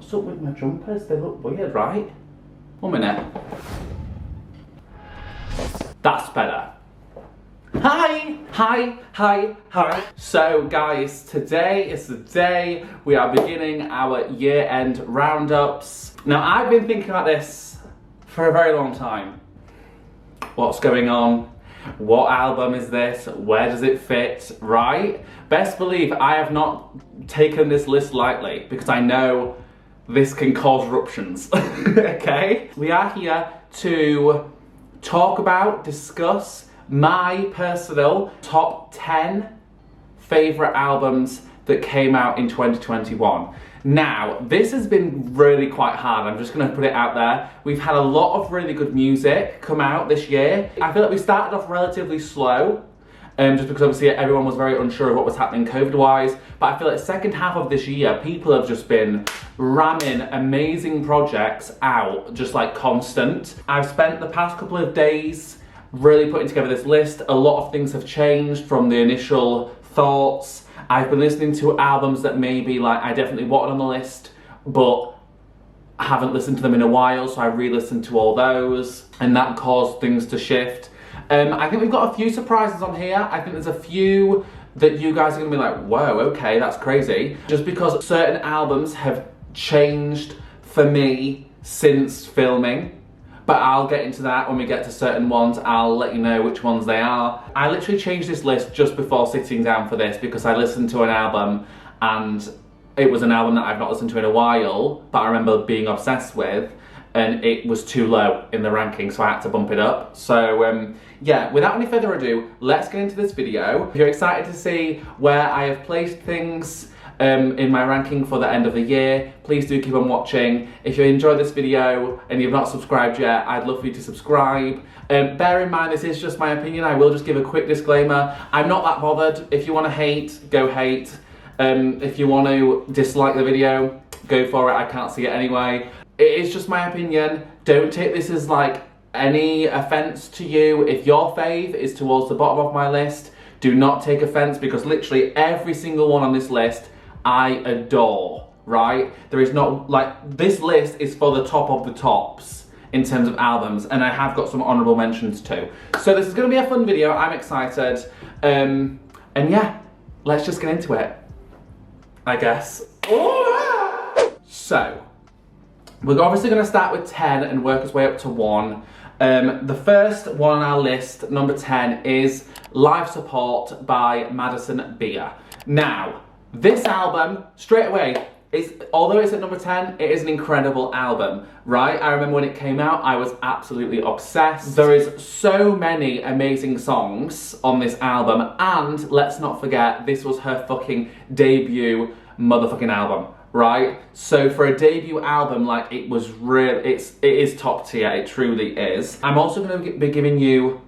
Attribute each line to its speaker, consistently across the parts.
Speaker 1: What's up with my jumpers? They look weird, right? 1 minute. That's better. Hi. So guys, today is the day we are beginning our year-end roundups. Now I've been thinking about this for a very long time. What's going on? What album is this? Where does it fit, right? Best believe I have not taken this list lightly because I know this can cause eruptions, okay? We are here to talk about, discuss my personal top 10 favourite albums that came out in 2021. Now, this has been really quite hard, I'm just gonna put it out there. We've had a lot of really good music come out this year. I feel like we started off relatively slow, just because obviously everyone was very unsure of what was happening COVID-wise, but I feel like second half of this year, people have just been ramming amazing projects out, just like constant. I've spent the past couple of days really putting together this list. A lot of things have changed from the initial thoughts. I've been listening to albums that maybe like I definitely wanted on the list, but I haven't listened to them in a while, so I re-listened to all those, and that caused things to shift. I think we've got a few surprises on here. I think there's a few that you guys are gonna be like, whoa, okay, that's crazy. Just because certain albums have changed for me since filming, but I'll get into that when we get to certain ones. I'll let you know which ones they are. I literally changed this list just before sitting down for this because I listened to an album and it was an album that I've not listened to in a while, but I remember being obsessed with, and it was too low in the ranking, so I had to bump it up. So yeah, without any further ado, let's get into this video. If you're excited to see where I have placed things in my ranking for the end of the year, please do keep on watching. If you enjoyed this video and you've not subscribed yet, I'd love for you to subscribe. Bear in mind, this is just my opinion. I will just give a quick disclaimer. I'm not that bothered. If you want to hate, go hate. If you want to dislike the video, go for it. I can't see it anyway. It is just my opinion. Don't take this as like any offense to you. If your fave is towards the bottom of my list, do not take offense, because literally every single one on this list I adore, right? There is not, like, this list is for the top of the tops in terms of albums, and I have got some honourable mentions too. So this is going to be a fun video. I'm excited. And yeah, let's just get into it, I guess. So, we're obviously going to start with 10 and work our way up to 1. The first one on our list, number 10, is Live Support by Madison Beer. Now, this album, straight away, although it's at number 10, it is an incredible album, right? I remember when it came out, I was absolutely obsessed. There is so many amazing songs on this album, and let's not forget, this was her fucking debut motherfucking album, right? So for a debut album, like, it was real, it is top tier, it truly is. I'm also gonna be giving you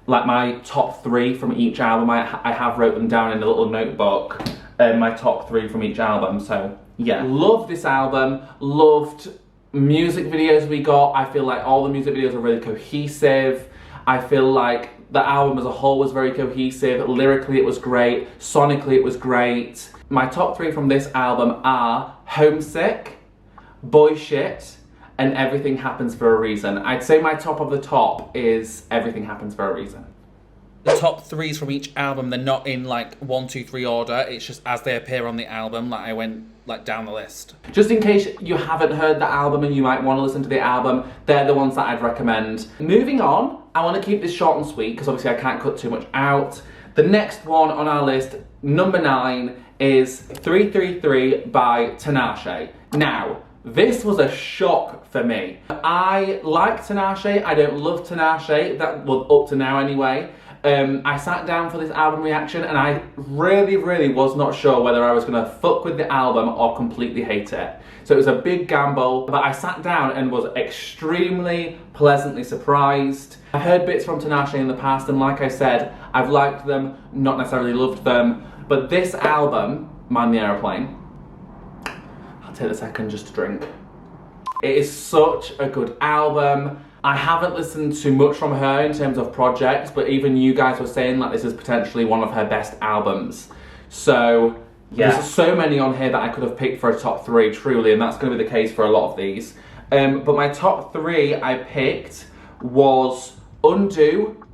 Speaker 1: like my top 3 from each album. I have wrote them down in a little notebook, my top 3 from each album, so yeah. Love this album, loved music videos we got. I feel like all the music videos are really cohesive. I feel like the album as a whole was very cohesive. Lyrically it was great, sonically it was great. My top 3 from this album are Homesick, Boy Shit, and Everything Happens for a Reason. I'd say my top of the top is Everything Happens for a Reason. The top 3s from each album, they're not in like 1, 2, 3 order, it's just as they appear on the album, like I went like down the list. Just in case you haven't heard the album and you might want to listen to the album, they're the ones that I'd recommend. Moving on, I want to keep this short and sweet because obviously I can't cut too much out. The next one on our list, number 9, is 333 by Tinashe. Now, this was a shock for me. I like Tinashe, I don't love Tinashe, that was up to now anyway. I sat down for this album reaction and I really was not sure whether I was gonna fuck with the album or completely hate it. So it was a big gamble, but I sat down and was extremely pleasantly surprised. I've heard bits from Tinashe in the past, and like I said, I've liked them, not necessarily loved them, but this album, Mind the Aeroplane, I'll take a second just to drink. It is such a good album. I haven't listened to much from her in terms of projects, but even you guys were saying like this is potentially one of her best albums. So Yeah. There's so many on here that I could have picked for a top 3, truly, and that's going to be the case for a lot of these. But my top 3 I picked was Undo,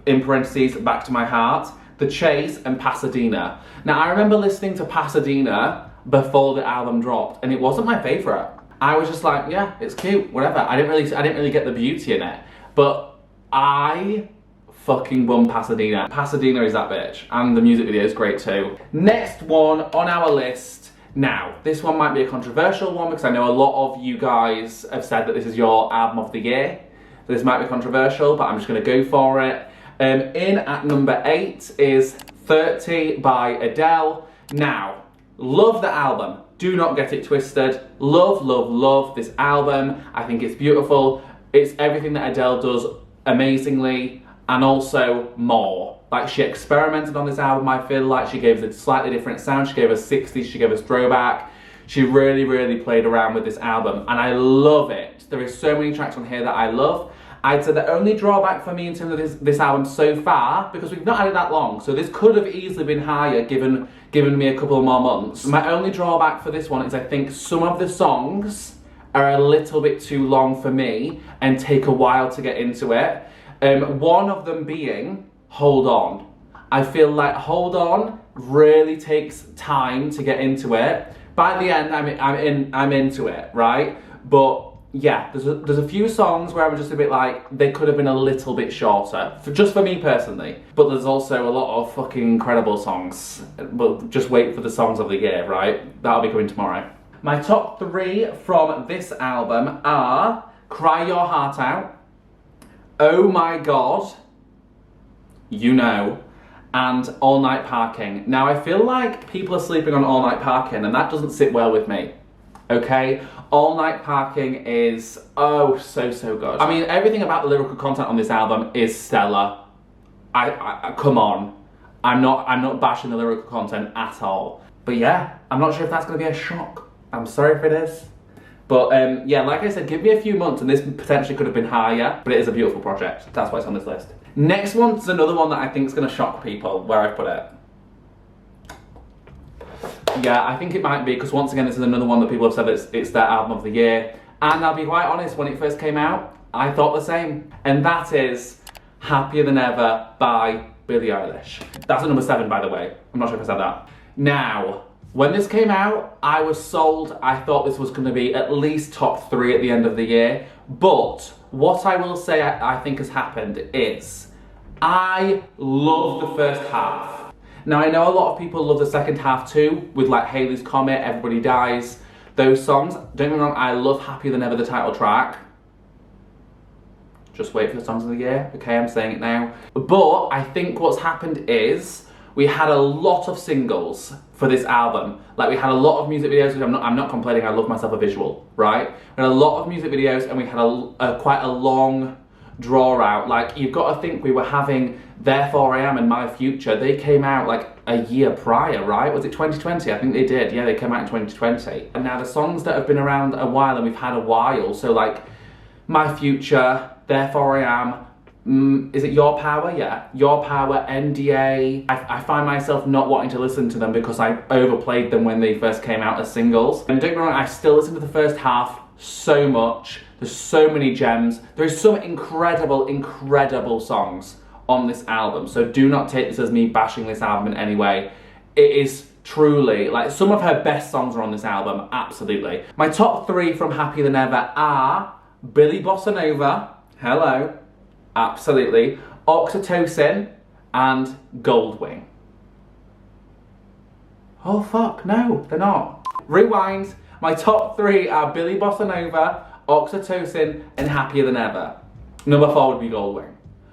Speaker 1: in parentheses, Back to My Heart, The Chase, and Pasadena. Now, I remember listening to Pasadena before the album dropped, and it wasn't my favourite. I was just like, yeah, it's cute, whatever. I didn't really get the beauty in it. But I fucking bum Pasadena. Pasadena is that bitch, and the music video is great too. Next one on our list. Now, this one might be a controversial one because I know a lot of you guys have said that this is your album of the year. So this might be controversial, but I'm just gonna go for it. In at number 8 is 30 by Adele. Now, love the album. Do not get it twisted. Love, love, love this album. I think it's beautiful. It's everything that Adele does amazingly, and also more. Like, she experimented on this album, I feel like. She gave us a slightly different sound. She gave us 60s, she gave us throwback. She really, really played around with this album, and I love it. There is so many tracks on here that I love. I'd say the only drawback for me in terms of this album so far, because we've not had it that long, so this could have easily been higher given me a couple more months. My only drawback for this one is I think some of the songs are a little bit too long for me and take a while to get into it. One of them being Hold On. I feel like Hold On really takes time to get into it. By the end, I'm into it, right? But yeah, there's a few songs where I'm just a bit like, they could have been a little bit shorter, just for me personally. But there's also a lot of fucking incredible songs. But just wait for the songs of the year, right? That'll be coming tomorrow. My top 3 from this album are Cry Your Heart Out, Oh My God, You Know, and All Night Parking. Now, I feel like people are sleeping on All Night Parking, and that doesn't sit well with me. Okay? All Night Parking is, oh, so good. I mean, everything about the lyrical content on this album is stellar. I come on. I'm not bashing the lyrical content at all. But yeah, I'm not sure if that's gonna be a shock. I'm sorry if it is. But yeah, like I said, give me a few months and this potentially could have been higher, but it is a beautiful project. That's why it's on this list. Next one's another one that I think is gonna shock people, where I've put it. Yeah, I think it might be, because once again, this is another one that people have said it's their album of the year. And I'll be quite honest, when it first came out, I thought the same. And that is Happier Than Ever by Billie Eilish. That's at number 7, by the way. I'm not sure if I said that. Now, when this came out, I was sold. I thought this was gonna be at least top 3 at the end of the year. But what I will say I think has happened is, I love the first half. Now, I know a lot of people love the second half too, with like Halley's Comet, Everybody Dies, those songs. Don't get me wrong, I love Happier Than Ever, the title track. Just wait for the songs of the year, okay, I'm saying it now. But I think what's happened is, we had a lot of singles for this album. Like, we had a lot of music videos, which I'm not complaining, I love myself a visual, right? We had a lot of music videos, and we had quite a long draw out. Like, you've got to think we were having Therefore I Am and My Future. They came out like a year prior, right? Was it 2020? I think they did. Yeah, they came out in 2020. And now the songs that have been around a while, and we've had a while, so like My Future, Therefore I Am, is it Your Power? Yeah, Your Power, NDA. I find myself not wanting to listen to them because I overplayed them when they first came out as singles. And don't get me wrong, I still listen to the first half so much. There's so many gems. There's some incredible songs on this album. So do not take this as me bashing this album in any way. It is truly, like, some of her best songs are on this album, absolutely. My top 3 from Happier Than Ever are Billy Bossa Nova, hello, absolutely, Oxytocin, and Goldwing. Oh fuck, no, they're not. Rewind. My top 3 are Billy Bossa Nova, Oxytocin, and Happier Than Ever. Number 4 would be Goldwing,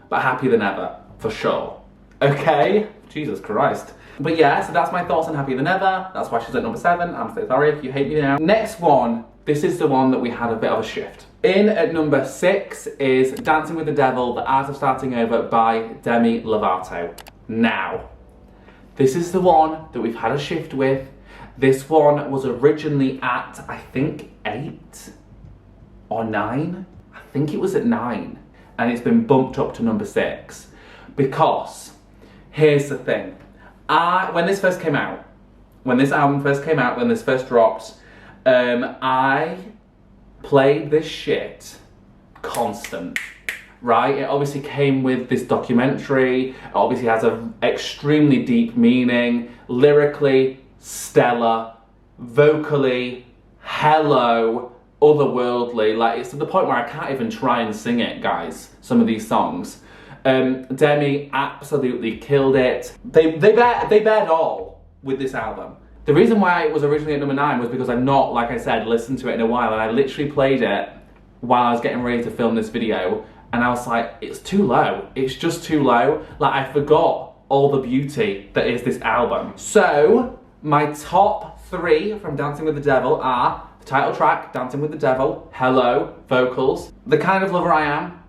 Speaker 1: but Happier Than Ever, for sure. Okay, Jesus Christ. But yeah, so that's my thoughts on Happier Than Ever. That's why she's at number 7. I'm so sorry if you hate me now. Next one, this is the one that we had a bit of a shift. In at number 6 is Dancing with the Devil, The Art of Starting Over by Demi Lovato. Now, this is the one that we've had a shift with. This one was originally at, I think, 8 or 9. I think it was at 9. And it's been bumped up to number 6. Because, here's the thing. When this first came out, when this album first came out, when this first dropped, I played this shit constant, right? It obviously came with this documentary. It obviously has an extremely deep meaning, lyrically stellar, vocally hello, otherworldly. Like, it's to the point where I can't even try and sing it, guys, some of these songs. Demi absolutely killed it. They bared all with this album. The reason why it was originally at number 9 was because I've not, like I said, listened to it in a while, and I literally played it while I was getting ready to film this video, and I was like, it's too low. It's just too low. Like, I forgot all the beauty that is this album. So, my top 3 from Dancing with the Devil are the title track, Dancing with the Devil, Hello, vocals, The Kind of Lover I Am,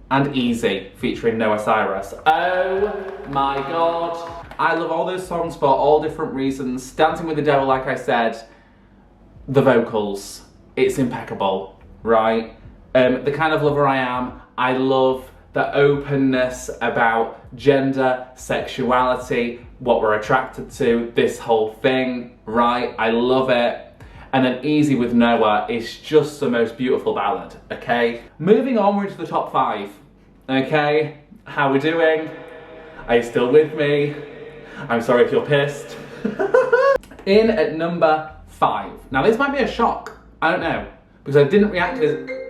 Speaker 1: and Easy, featuring Noah Cyrus. Oh my god. I love all those songs for all different reasons. Dancing with the Devil, like I said, the vocals, it's impeccable, right? The Kind of Lover I Am, I love the openness about gender, sexuality, what we're attracted to, this whole thing, right? I love it. And then Easy with Noah is just the most beautiful ballad, okay? Moving onward to the top 5, okay? How we doing? Are you still with me? I'm sorry if you're pissed. In at number 5. Now this might be a shock, I don't know, because I didn't react to this,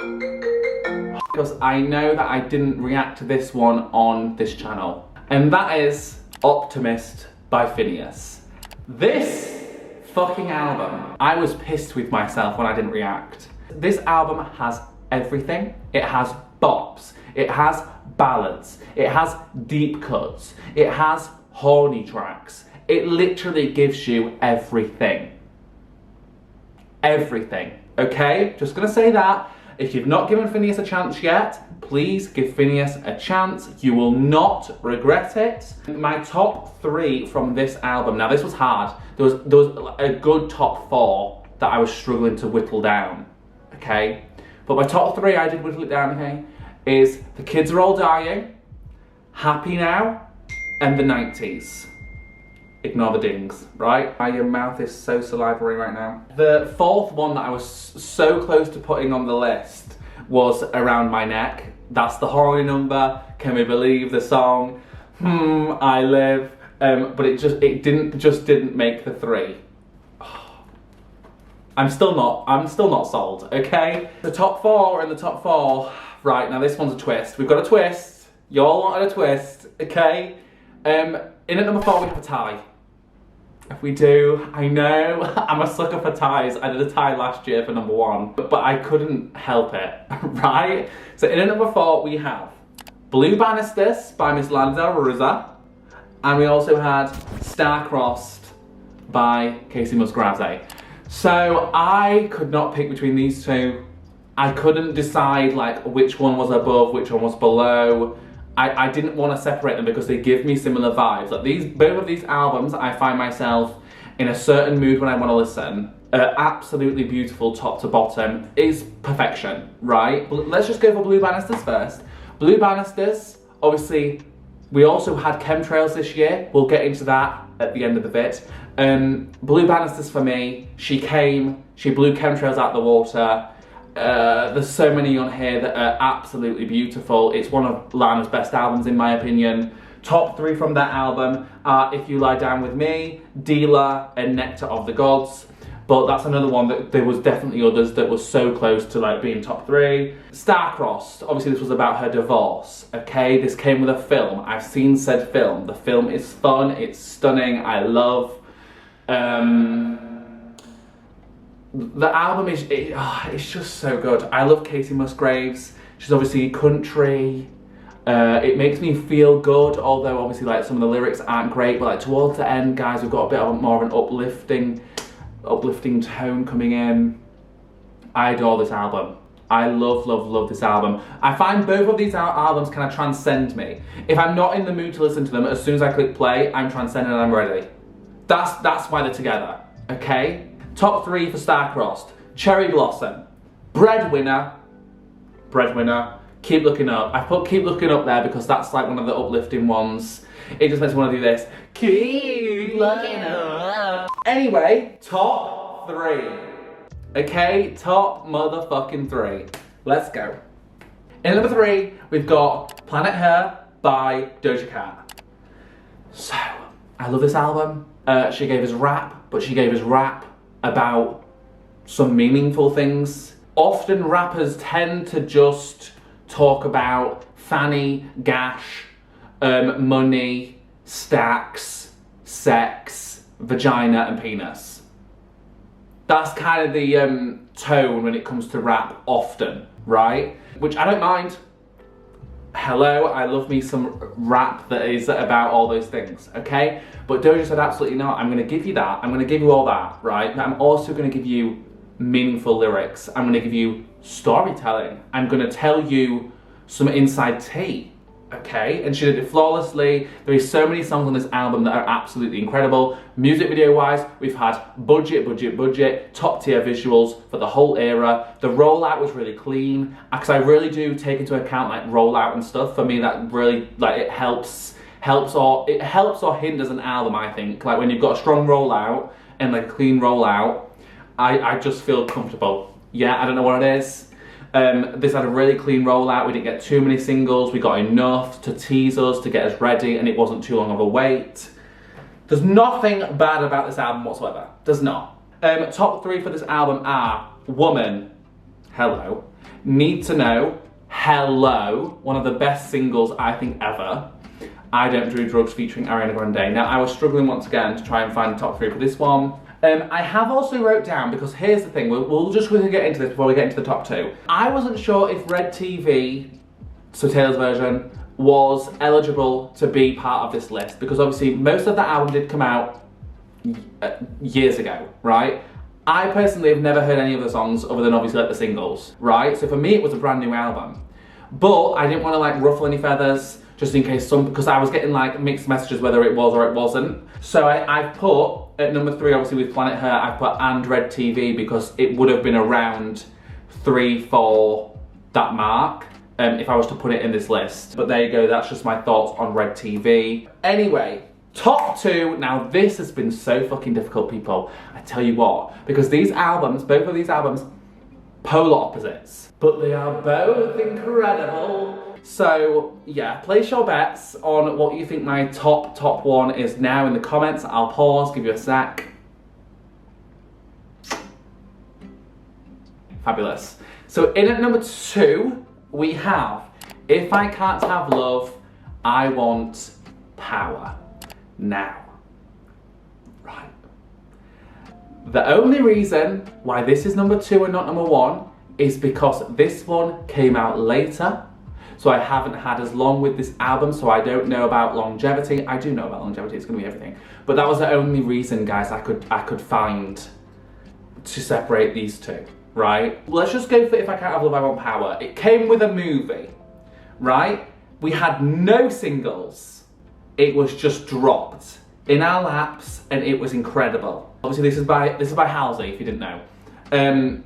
Speaker 1: because I know that I didn't react to this one on this channel. And that is Optimist by Finneas. This fucking album, I was pissed with myself when I didn't react. This album has everything. It has bops, it has ballads, it has deep cuts, it has horny tracks. It literally gives you everything. Everything, okay? Just gonna say that. If you've not given Finneas a chance yet, please give Finneas a chance. You will not regret it. My top 3 from this album, now this was hard. There was a good top 4 that I was struggling to whittle down, okay? But my top 3, I did whittle it down, okay, is The Kids Are All Dying, Happy Now, and The 90s. Ignore the dings, right? My mouth is so salivary right now. The 4th one that I was so close to putting on the list was Around My Neck. That's the horny number. Can we believe the song? I Live. But it didn't make the 3. I'm still not sold, okay? The top 4 and the top 4. Right, now this one's a twist. We've got a twist. You all wanted a twist, okay? In at number 4 we have a tie. If we do, I know, I'm a sucker for ties. I did a tie last year for number 1, but I couldn't help it, right? So in at number 4 we have Blue Bannisters by Miss Lana Del Rosa, and we also had Star-Crossed by Kacey Musgraves. So I could not pick between these two. I couldn't decide like which one was above, which one was below. I didn't want to separate them because they give me similar vibes. Like both of these albums, I find myself in a certain mood when I want to listen. Absolutely beautiful top to bottom. Is perfection, right? Let's just go for Blue Bannisters first. Blue Bannisters, obviously, we also had Chemtrails this year. We'll get into that at the end of the bit. Blue Bannisters for me, she blew Chemtrails out the water. There's so many on here that are absolutely beautiful. It's one of Lana's best albums in my opinion. Top 3 from that album are If You Lie Down With Me, Dealer, and Nectar of the Gods. But that's another one that there was definitely others that was so close to like being top 3. Star-Crossed, obviously this was about her divorce, okay? This came with a film. I've seen said film. The film is fun, it's stunning, I love. The album is, it's just so good. I love Kacey Musgraves. She's obviously country. It makes me feel good, although obviously like some of the lyrics aren't great, but like towards the end, guys, we've got a bit more of an uplifting tone coming in. I adore this album. I love this album. I find both of these albums kind of transcend me. If I'm not in the mood to listen to them, as soon as I click play, I'm transcended and I'm ready. That's why they're together, okay? Top 3 for Star-Crossed. Cherry Blossom. Breadwinner. Keep Looking Up. I put Keep Looking Up there because that's like one of the uplifting ones. It just makes me want to do this. Keep looking up. Anyway, top 3. Okay, top motherfucking 3. Let's go. In number 3, we've got Planet Her by Doja Cat. So, I love this album. She gave us rap, but she gave us rap about some meaningful things. Often rappers tend to just talk about fanny, gash, money, stacks, sex, vagina and penis. That's kind of the tone when it comes to rap often, right? Which I don't mind. Hello, I love me some rap that is about all those things, okay? But Doja said absolutely not. I'm gonna give you that. I'm gonna give you all that, right? But I'm also gonna give you meaningful lyrics. I'm gonna give you storytelling. I'm gonna tell you some inside tea, okay? And she did it flawlessly. There is so many songs on this album that are absolutely incredible. Music video wise, we've had budget, top tier visuals for the whole era. The rollout was really clean, because I really do take into account like rollout and stuff. For me, that really, like, it helps or hinders an album, I think. Like when you've got a strong rollout and like a clean rollout, I just feel comfortable. Yeah, I don't know what it is. This had a really clean rollout. We didn't get too many singles. We got enough to tease us, to get us ready, and it wasn't too long of a wait. There's nothing bad about this album whatsoever. There's not. Top 3 for this album are Woman, Hello, Need to Know, Hello, one of the best singles I think ever, I Don't Do Drugs featuring Ariana Grande. Now I was struggling once again to try and find the top 3 for this one. I have also wrote down, because here's the thing, we'll just quickly get into this before we get into the top 2. I wasn't sure if Red TV, so Taylor's version, was eligible to be part of this list, because obviously most of the album did come out years ago, right? I personally have never heard any of the songs other than obviously like the singles, right? So for me it was a brand new album. But I didn't want to like ruffle any feathers, just in case because I was getting like mixed messages whether it was or it wasn't. So I've put, at number 3 obviously with Planet Her, I've put and Red TV, because it would have been around 3, 4, that mark, if I was to put it in this list. But there you go, that's just my thoughts on Red TV. Anyway, top 2, now this has been so fucking difficult, people. I tell you what, because these albums, both of these albums, polar opposites, but they are both incredible. So yeah, place your bets on what you think my top 1 is now in the comments. I'll pause, give you a sec. Fabulous. So in at number 2, we have If I Can't Have Love, I Want Power. Now, right. The only reason why this is number 2 and not number 1 is because this one came out later. So I haven't had as long with this album, so I don't know about longevity. I do know about longevity, it's gonna be everything. But that was the only reason, guys, I could find to separate these two, right? Let's just go for If I Can't Have Love, I Want Power. It came with a movie, right? We had no singles. It was just dropped in our laps, and it was incredible. Obviously, this is by Halsey, if you didn't know.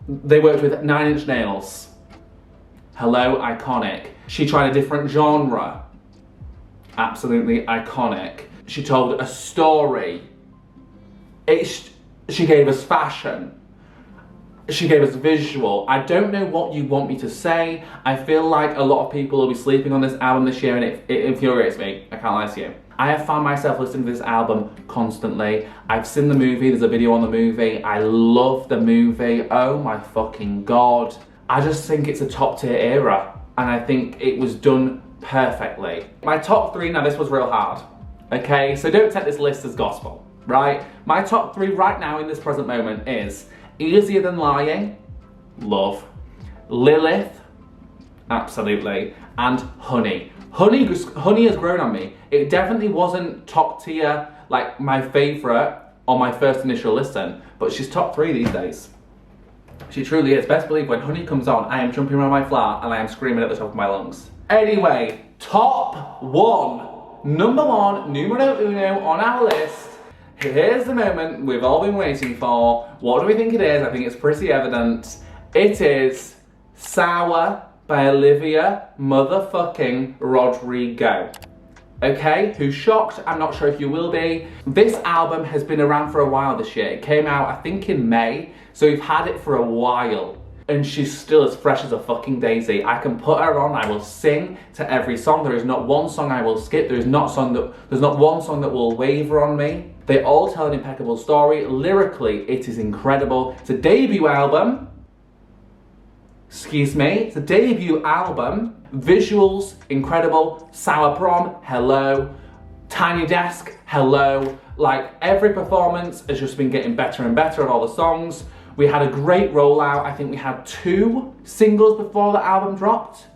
Speaker 1: They worked with 9 Inch Nails. Hello, iconic. She tried a different genre. Absolutely iconic. She told a story. She gave us fashion. She gave us visual. I don't know what you want me to say. I feel like a lot of people will be sleeping on this album this year, and it infuriates me. I can't lie to you. I have found myself listening to this album constantly. I've seen the movie, there's a video on the movie. I love the movie. Oh my fucking God. I just think it's a top tier era, and I think it was done perfectly. My top 3, now this was real hard, okay? So don't take this list as gospel, right? My top 3 right now in this present moment is Easier Than Lying, love, Lilith, absolutely, and Honey. Honey has grown on me. It definitely wasn't top tier, like my favourite on my first initial listen, but she's top 3 these days. She truly is. Best believe when Honey comes on, I am jumping around my flat and I am screaming at the top of my lungs. Anyway, top 1. Number 1, numero uno on our list. Here's the moment we've all been waiting for. What do we think it is? I think it's pretty evident. It is Sour by Olivia motherfucking Rodrigo. Okay, who's shocked? I'm not sure if you will be. This album has been around for a while this year. It came out, I think, in May, so we've had it for a while. And she's still as fresh as a fucking daisy. I can put her on, I will sing to every song. There is not one song I will skip. There's not one song that will waver on me. They all tell an impeccable story. Lyrically, it is incredible. It's a debut album. Excuse me, it's a debut album. Visuals, incredible. Sour Prom, hello. Tiny Desk, hello. Like, every performance has just been getting better and better of all the songs. We had a great rollout. I think we had 2 singles before the album dropped.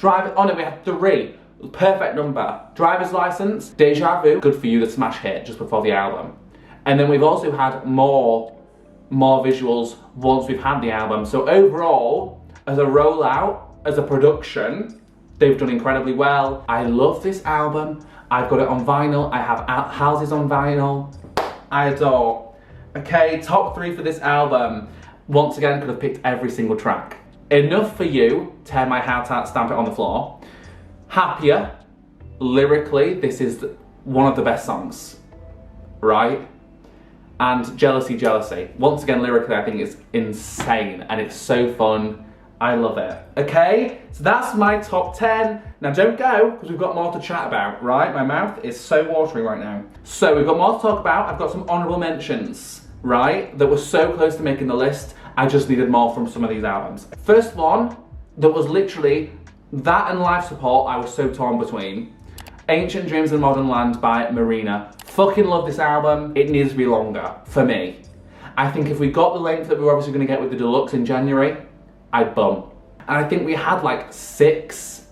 Speaker 1: We had 3. Perfect number. Driver's License, Deja Vu, Good For You, the smash hit just before the album. And then we've also had more visuals once we've had the album. So overall, as a rollout, as a production, they've done incredibly well. I love this album. I've got it on vinyl. I have Houses on vinyl. I adore. Okay, top 3 for this album. Once again, could have picked every single track. Enough For You, Tear My Heart Out, Stamp It on the Floor. Happier, lyrically, this is one of the best songs, right? And Jealousy, Jealousy. Once again, lyrically, I think it's insane and it's so fun. I love it. Okay, so that's my top 10. Now don't go, because we've got more to chat about, right? My mouth is so watery right now. So we've got more to talk about. I've got some honourable mentions, right? That were so close to making the list. I just needed more from some of these albums. First one, that was literally that and Life Support, I was so torn between. Ancient Dreams and Modern Land by Marina. Fucking love this album. It needs to be longer, for me. I think if we got the length that we were obviously going to get with the deluxe in January, I'd bum. And I think we had like 6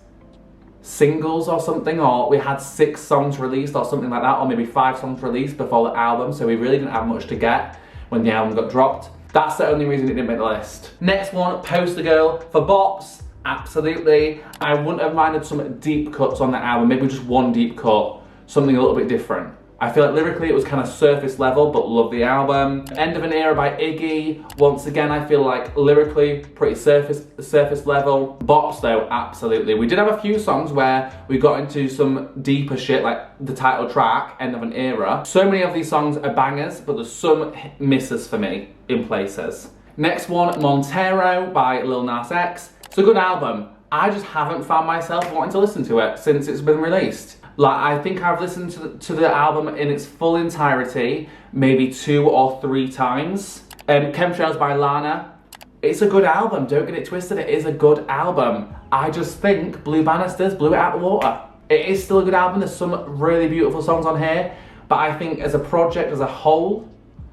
Speaker 1: singles or something, or we had 6 songs released or something like that, or maybe 5 songs released before the album, so we really didn't have much to get when the album got dropped. That's the only reason it didn't make the list. Next one, Poster Girl. For bops, absolutely. I wouldn't have minded some deep cuts on that album, maybe just one deep cut, something a little bit different. I feel like lyrically it was kind of surface level, but love the album. End of an Era by Iggy. Once again, I feel like lyrically pretty surface level. Bops though, absolutely. We did have a few songs where we got into some deeper shit, like the title track, End of an Era. So many of these songs are bangers, but there's some misses for me in places. Next one, Montero by Lil Nas X. It's a good album. I just haven't found myself wanting to listen to it since it's been released. Like, I think I've listened to the album in its full entirety maybe 2 or 3 times. Chemtrails by Lana. It's a good album, don't get it twisted, it is a good album. I just think Blue Bannisters blew it out of the water. It is still a good album, there's some really beautiful songs on here, but I think as a project, as a whole,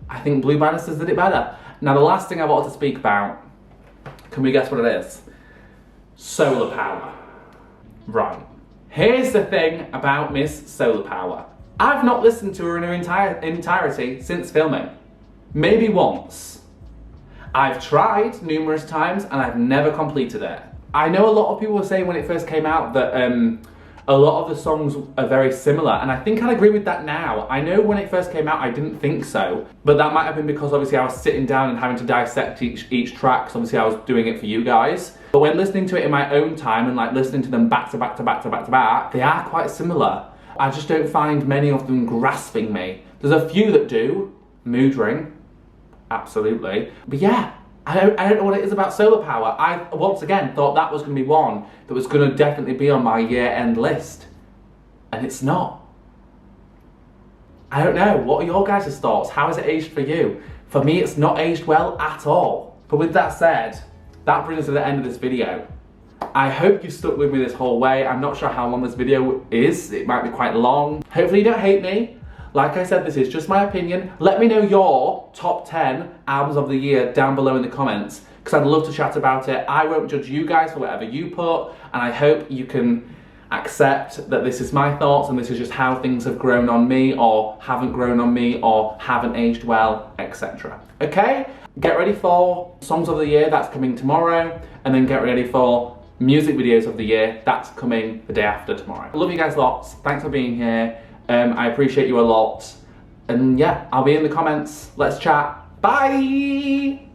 Speaker 1: I think Blue Bannisters did it better. Now the last thing I wanted to speak about, can we guess what it is? Solar Power. Right. Here's the thing about Miss Solar Power. I've not listened to her in her entirety since filming. Maybe once. I've tried numerous times and I've never completed it. I know a lot of people were saying when it first came out that a lot of the songs are very similar, and I think I'd agree with that now. I know when it first came out I didn't think so, but that might have been because obviously I was sitting down and having to dissect each track, because obviously I was doing it for you guys. But when listening to it in my own time and like listening to them back to back to back to back to back, they are quite similar. I just don't find many of them grasping me. There's a few that do. Mood Ring, absolutely. But yeah, I don't know what it is about Solar Power. I, once again, thought that was going to be one that was going to definitely be on my year-end list. And it's not. I don't know. What are your guys' thoughts? How has it aged for you? For me, it's not aged well at all. But with that said, that brings us to the end of this video. I hope you stuck with me this whole way. I'm not sure how long this video is. It might be quite long. Hopefully you don't hate me. Like I said, this is just my opinion. Let me know your top 10 albums of the year down below in the comments, because I'd love to chat about it. I won't judge you guys for whatever you put, and I hope you can accept that this is my thoughts and this is just how things have grown on me or haven't grown on me or haven't aged well, etc. Okay? Get ready for Songs of the Year, that's coming tomorrow, and then get ready for Music Videos of the Year, that's coming the day after tomorrow. I love you guys lots. Thanks for being here. I appreciate you a lot. And yeah, I'll be in the comments. Let's chat. Bye!